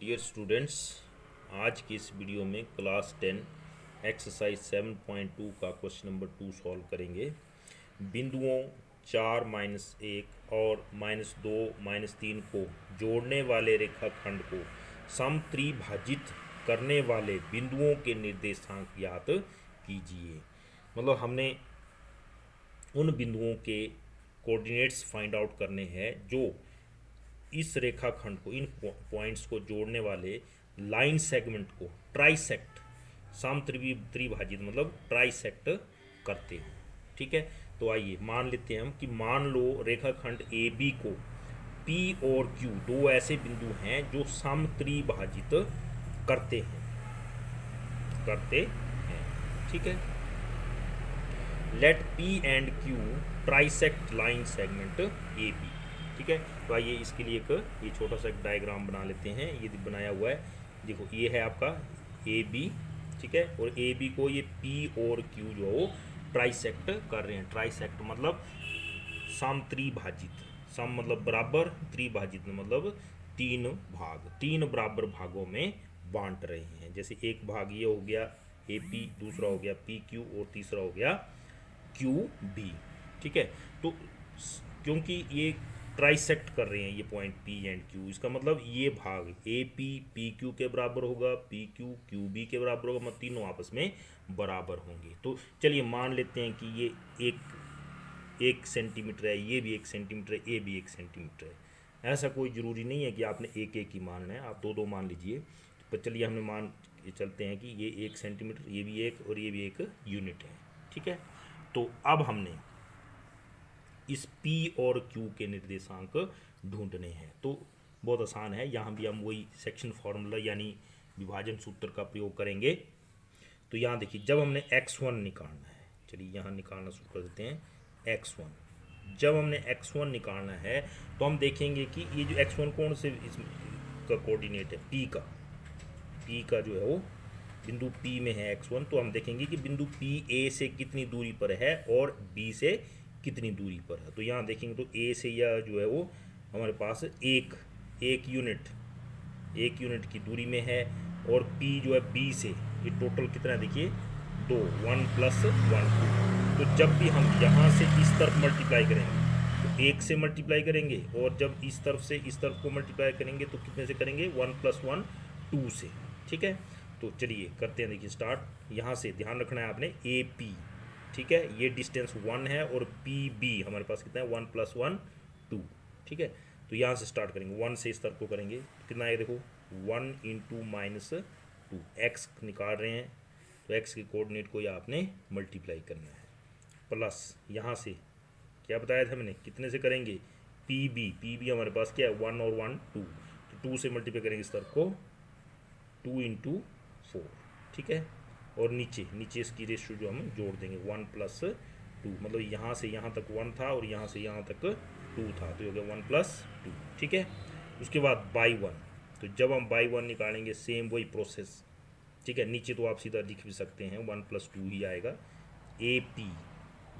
Dear students, आज की इस वीडियो में क्लास 10 एक्सरसाइज 7.2 का क्वेश्चन नंबर 2 सॉल्व करेंगे। बिंदुओं 4-1 और -2-3 को जोड़ने वाले रेखाखंड को समत्रिभाजित करने वाले बिंदुओं के निर्देशांक ज्ञात कीजिए। मतलब हमने उन बिंदुओं के कोऑर्डिनेट्स फाइंड आउट करने हैं जो इस रेखाखंड को, इन पॉइंट्स को जोड़ने वाले लाइन सेगमेंट को ट्राइसेक्ट, समत्रिभाजित मतलब ट्राइसेक्ट करते हैं। ठीक है, तो आइए मान लेते हैं हम कि मान लो रेखाखंड ए बी को पी और क्यू दो ऐसे बिंदु हैं जो समत्रिभाजित करते हैं। ठीक है, let P and Q trisect line segment A B. ठीक है, तो आइए इसके लिए ये छोटा सा एक डायग्राम बना लेते हैं। ये बनाया हुआ है, देखो ये है आपका ए बी। ठीक है, और ए बी को ये पी और क्यू जो है वो ट्राइसेक्ट कर रहे हैं। ट्राइसेक्ट मतलब समत्रिभाजित, सम मतलब बराबर, त्रिभाजित मतलब तीन बराबर भागों में बांट रहे हैं। जैसे एक भाग ये हो गया ए पी, दूसरा हो गया पी क्यू और तीसरा हो गया क्यू बी। ठीक है, तो क्योंकि ये ट्राइसेक्ट कर रहे हैं ये पॉइंट पी एंड क्यू, इसका मतलब ये भाग ए पी पी क्यू के बराबर होगा, पी क्यू क्यू बी के बराबर होगा, मतलब तीनों आपस में बराबर होंगे। तो चलिए मान लेते हैं कि ये एक सेंटीमीटर है, ये भी 1 सेंटीमीटर है, ये भी 1 सेंटीमीटर है। ऐसा कोई ज़रूरी नहीं है कि आपने एक ही मानना है, आप दो मान लीजिए। तो चलिए हमने मान के चलते हैं कि ये 1 सेंटीमीटर, ये भी एक और ये भी एक यूनिट है। ठीक है, तो अब हमने इस P और Q के निर्देशांक ढूंढने हैं। तो बहुत आसान है, यहाँ भी हम वही सेक्शन फार्मूला यानी विभाजन सूत्र का प्रयोग करेंगे। तो यहाँ देखिए, जब हमने x1 निकालना है, चलिए यहाँ निकालना शुरू कर देते हैं x1। जब हमने x1 निकालना है तो हम देखेंगे कि ये जो x1 कौन से इसका कोऑर्डिनेट है, P का जो है वो बिंदु P में है x1। तो हम देखेंगे कि बिंदु P A से कितनी दूरी पर है और B से कितनी दूरी पर है। तो यहाँ देखेंगे तो A से यह जो है वो हमारे पास एक यूनिट की दूरी में है, और P जो है B से, ये टोटल कितना है देखिए 2, 1 + 1 2। तो जब भी हम यहाँ से इस तरफ मल्टीप्लाई करेंगे तो 1 से मल्टीप्लाई करेंगे, और जब इस तरफ से इस तरफ को मल्टीप्लाई करेंगे तो कितने से करेंगे, 1 + 1 2 से। ठीक है, तो चलिए करते हैं, देखिए स्टार्ट। यहाँ से ध्यान रखना है आपने ए पी, ठीक है, ये डिस्टेंस 1 है, और पी बी हमारे पास कितना है 1 + 1 2। ठीक है, तो यहाँ से स्टार्ट करेंगे, 1 से इस तरफ को करेंगे तो कितना है, देखो 1 × -2, एक्स निकाल रहे हैं तो एक्स के कोऑर्डिनेट को आपने मल्टीप्लाई करना है, प्लस यहाँ से क्या बताया था मैंने, कितने से करेंगे, पी बी हमारे पास क्या है 1 और 1 2, तो 2 से मल्टीप्लाई करेंगे इस तरफ को, 2 × 4। ठीक है, और नीचे इसकी रेशियो जो हम जोड़ देंगे 1 + 2, मतलब यहाँ से यहाँ तक 1 था और यहाँ से यहाँ तक 2 था, तो हो गया 1 + 2। ठीक है, उसके बाद बाई 1, तो जब हम बाई 1 निकालेंगे सेम वही प्रोसेस। ठीक है, नीचे तो आप सीधा लिख भी सकते हैं 1 + 2 ही आएगा। ए पी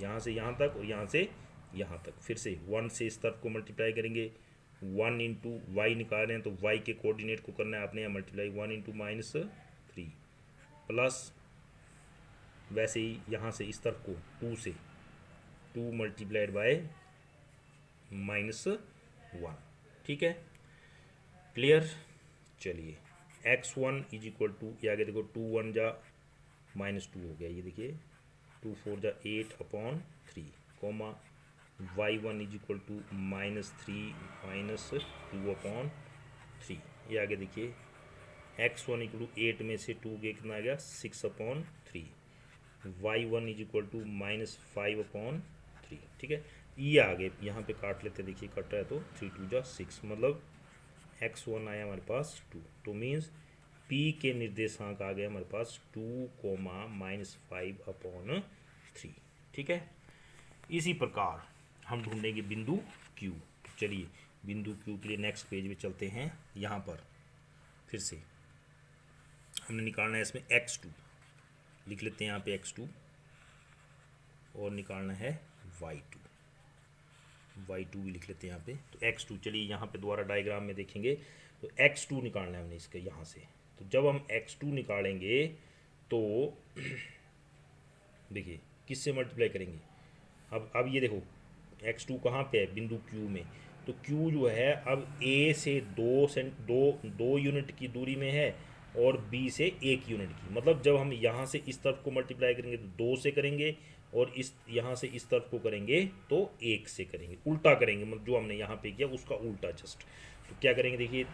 यहाँ से यहाँ तक और यहाँ से यहाँ तक, फिर से 1 से इस तरफ को मल्टीप्लाई करेंगे, 1 × y निकाल रहे हैं तो y के कोऑर्डिनेट को करना है आपने यहाँ मल्टीप्लाई, 1 × -3 प्लस वैसे ही यहाँ से इस तरफ को 2 से 2 मल्टीप्लाइड बाय -1। ठीक है, क्लियर। चलिए x1 = ये आगे देखो 2 1 जा -2 हो गया, ये देखिए 2 4 जा 8/3, कॉमा y1 = -3 - 2/3। ये आगे देखिए x1 = 8 में से 2 के कितना आ गया 6/3, y1 = -5/3। ठीक है, ये आगे यहाँ पे काट लेते, देखिए कट रहा है तो 3 2 जा 6, मतलब x1 आया हमारे पास 2, तो मीन्स p के निर्देशांक आ गए हमारे पास 2, -5/3। ठीक है, इसी प्रकार हम ढूंढेंगे बिंदु Q। चलिए बिंदु Q के लिए नेक्स्ट पेज में चलते हैं। यहाँ पर फिर से हमने निकालना है इसमें x2, लिख लेते हैं यहाँ पे x2, और निकालना है y2 भी लिख लेते हैं यहाँ पे। तो x2, चलिए यहाँ पे दोबारा डायग्राम में देखेंगे तो x2 निकालना है हमने इसके यहाँ से। तो जब हम x2 निकालेंगे तो देखिए किससे मल्टीप्लाई करेंगे। अब ये देखो x2 कहाँ पे है, बिंदु q में। तो q जो है अब a से दो यूनिट की दूरी में है और b से 1 यूनिट की। मतलब जब हम यहाँ से इस तरफ को मल्टीप्लाई करेंगे तो 2 से करेंगे, और इस यहाँ से इस तरफ को करेंगे तो 1 से करेंगे, उल्टा करेंगे। मतलब जो हमने यहाँ पे किया उसका उल्टा जस्ट। तो क्या करेंगे देखिए,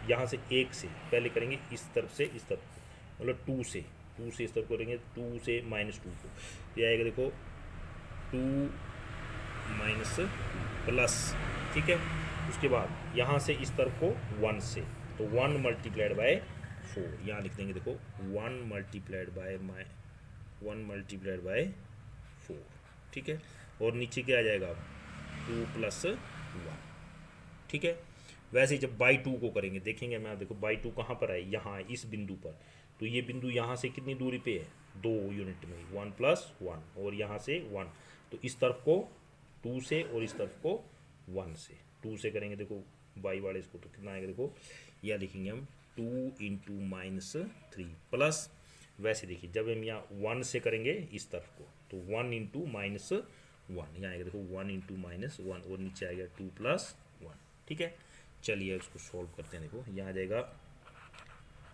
यहाँ से 1 से पहले करेंगे इस तरफ से इस तरफ को, मतलब 2 से इस तरफ करेंगे, 2 से -2 को। ये आएगा देखो 2 -2 प्लस, ठीक है। उसके बाद यहाँ से इस तरफ को 1 से, तो 1 मल्टीप्लाइड बाय 4 यहाँ लिख देंगे देखो 1 मल्टीप्लाइड बाय 4, ठीक है। और नीचे क्या आ जाएगा 2 + 1, ठीक है। वैसे ही जब बाई 2 को करेंगे देखेंगे मैं, देखो बाई 2 कहाँ पर है, यहाँ इस बिंदु पर। तो ये बिंदु यहाँ से कितनी दूरी पे है, 2 यूनिट में, 1 + 1, और यहाँ से 1। तो इस तरफ को 2 से और इस तरफ को 1 से, 2 से करेंगे देखो बाई वाले इसको, तो कितना आएगा देखो, यह लिखेंगे हम 2 × -3 प्लस। वैसे देखिए जब हम यहाँ 1 से करेंगे इस तरफ को तो 1 × -1, यहाँ आएगा देखो 1 × -1, और नीचे आएगा 2 + 1, ठीक है। चलिए इसको सॉल्व करते हैं। देखो यहाँ आ जाएगा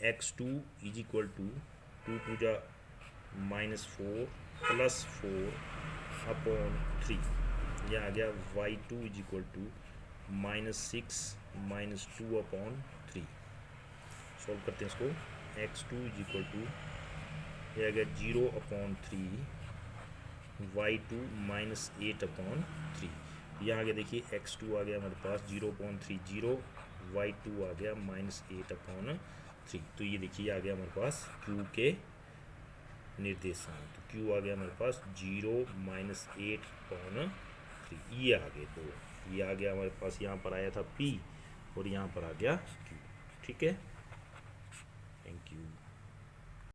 x2 = 2 × -4 + 4/3। यह आ गया y2 = -6 - 2/3। सॉल्व करते हैं इसको। x2 = यह आ गया 0/3, y2 -8/3। यहाँ आ गया देखिए x2 आ गया हमारे पास 0.30, y2 आ गया -8/3। तो ये देखिए आ गया हमारे पास q के निर्देशांक। तो q आ गया हमारे पास 0 -8/3, ये आ गए दो। ये आ गया हमारे पास, यहाँ पर आया था p और यहाँ पर आ गया q, ठीक है।